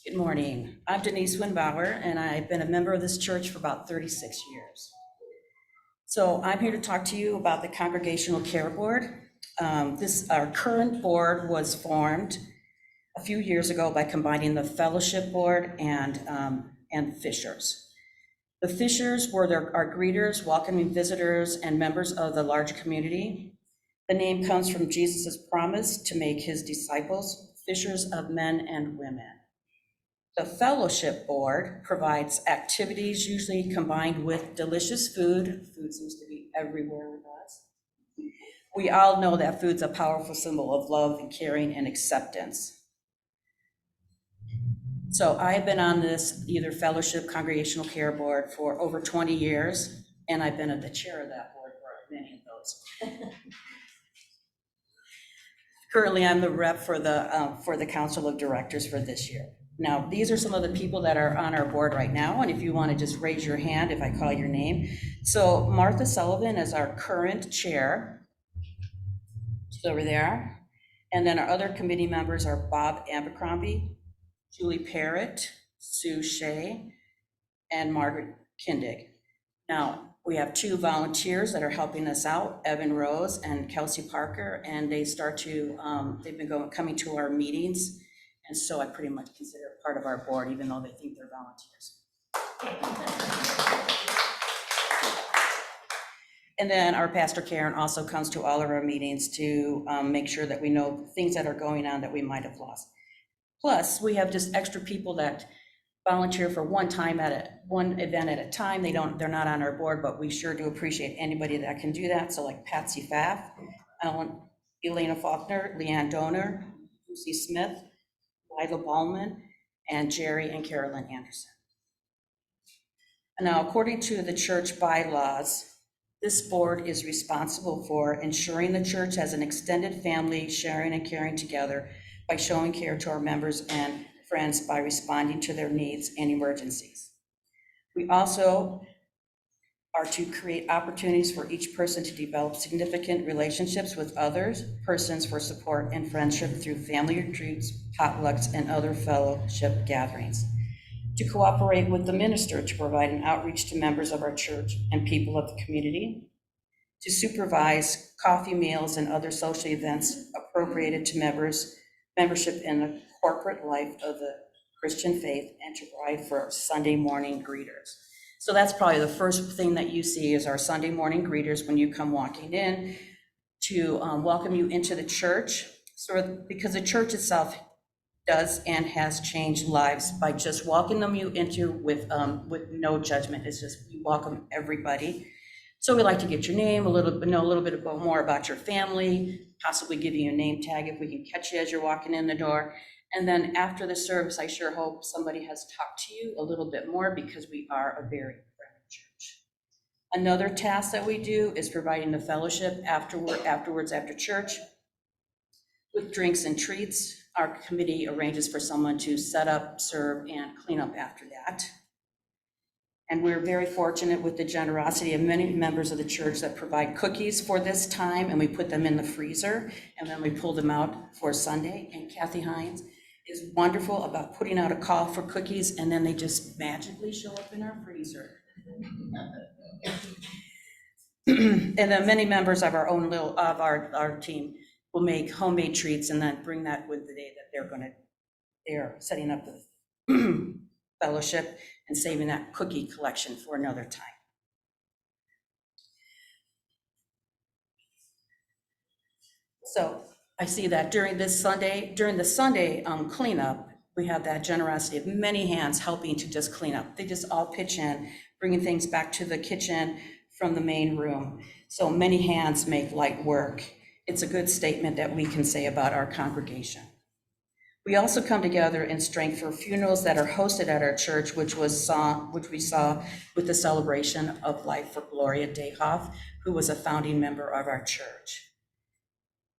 Good morning. I'm Denise Winn-Bower, and I've been a member of this church for about 36 years. So I'm here to talk to you about the Congregational Care Board. Our current board was formed a few years ago by combining the Fellowship Board and Fishers. The Fishers were our greeters, welcoming visitors, and members of the larger community. The name comes from Jesus' promise to make his disciples fishers of men and women. The Fellowship Board provides activities usually combined with delicious food. Food seems to be everywhere with us. We all know that food's a powerful symbol of love and caring and acceptance. So I've been on this either Fellowship Congregational Care Board for over 20 years, and I've been at the chair of that board for many of those. Currently, I'm the rep for the Council of Directors for this year. Now, these are some of the people that are on our board right now, and if you want to just raise your hand if I call your name. So Martha Sullivan is our current chair. She's over there. And then our other committee members are Bob Abercrombie, Julie Parrott, Sue Shea, and Margaret Kindig. Now, we have two volunteers that are helping us out, Evan Rose and Kelsey Parker, and they've been coming to our meetings. And so I pretty much consider it part of our board, even though they think they're volunteers. And then our pastor Karen also comes to all of our meetings to make sure that we know things that are going on that we might have lost. Plus, we have just extra people that volunteer for one event at a time. They're not on our board, but we sure do appreciate anybody that can do that. So like Patsy Pfaff, Elena Faulkner, Leanne Donor, Lucy Smith, Lila Ballman, and Jerry and Carolyn Anderson. Now, according to the church bylaws, this board is responsible for ensuring the church has an extended family sharing and caring together by showing care to our members and friends by responding to their needs and emergencies. We also are to create opportunities for each person to develop significant relationships with others, persons for support and friendship through family retreats, potlucks, and other fellowship gatherings. To cooperate with the minister to provide an outreach to members of our church and people of the community. To supervise coffee meals and other social events appropriated to membership in the corporate life of the Christian faith, and to provide for Sunday morning greeters. So that's probably the first thing that you see is our Sunday morning greeters when you come walking in to welcome you into the church. So because the church itself does and has changed lives by just welcoming you into with no judgment. It's just we welcome everybody. So we like to get your name, know a little bit more about your family, possibly give you a name tag if we can catch you as you're walking in the door. And then after the service, I sure hope somebody has talked to you a little bit more because we are a very friendly church. Another task that we do is providing the fellowship afterwards after church with drinks and treats. Our committee arranges for someone to set up, serve, and clean up after that. And we're very fortunate with the generosity of many members of the church that provide cookies for this time, and we put them in the freezer, and then we pull them out for Sunday. And Kathy Hines is wonderful about putting out a call for cookies, and then they just magically show up in our freezer. And then many members of our team will make homemade treats and then bring that with the day that they're setting up the fellowship and saving that cookie collection for another time. So I see that during the Sunday cleanup, we have that generosity of many hands helping to just clean up. They just all pitch in, bringing things back to the kitchen from the main room. So many hands make light work. It's a good statement that we can say about our congregation. We also come together in strength for funerals that are hosted at our church, which we saw with the celebration of life for Gloria Dayhoff, who was a founding member of our church.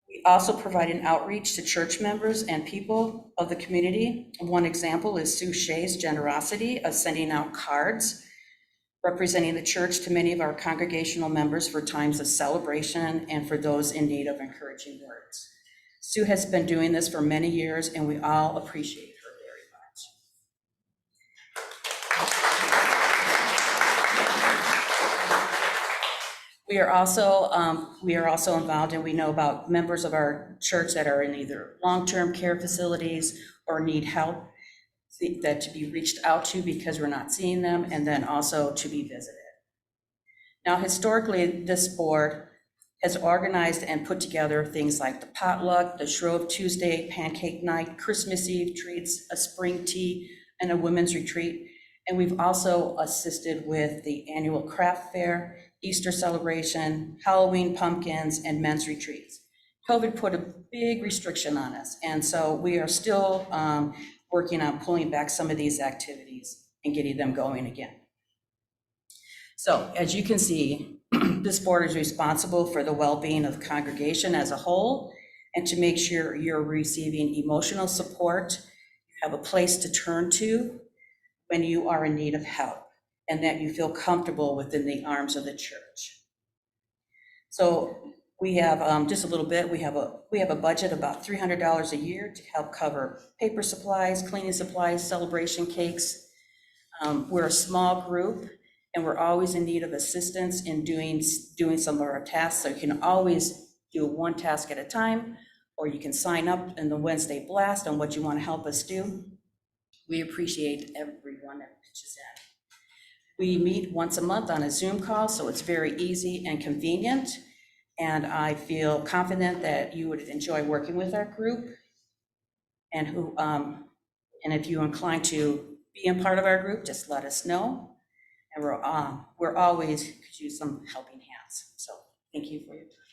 We also provide an outreach to church members and people of the community. One example is Sue Shea's generosity of sending out cards representing the church to many of our congregational members for times of celebration and for those in need of encouraging words. Sue has been doing this for many years, and we all appreciate her very much. We are also involved, and we know about members of our church that are in either long-term care facilities or need help, that to be reached out to because we're not seeing them, and then also to be visited. Now, historically, this board has organized and put together things like the potluck, the Shrove Tuesday, pancake night, Christmas Eve treats, a spring tea, and a women's retreat. And we've also assisted with the annual craft fair, Easter celebration, Halloween pumpkins, and men's retreats. COVID put a big restriction on us, and so we are still working on pulling back some of these activities and getting them going again. So as you can see, this board is responsible for the well-being of the congregation as a whole, and to make sure you're receiving emotional support, you have a place to turn to when you are in need of help, and that you feel comfortable within the arms of the church. So we have just a little bit, we have a budget about $300 a year to help cover paper supplies, cleaning supplies, celebration cakes. We're a small group, and we're always in need of assistance in doing some of our tasks. So you can always do one task at a time, or you can sign up in the Wednesday blast on what you want to help us do. We appreciate everyone that pitches in. We meet once a month on a Zoom call, so it's very easy and convenient. And I feel confident that you would enjoy working with our group. And if you're inclined to be a part of our group, just let us know. And we're always could use some helping hands. So thank you for your time.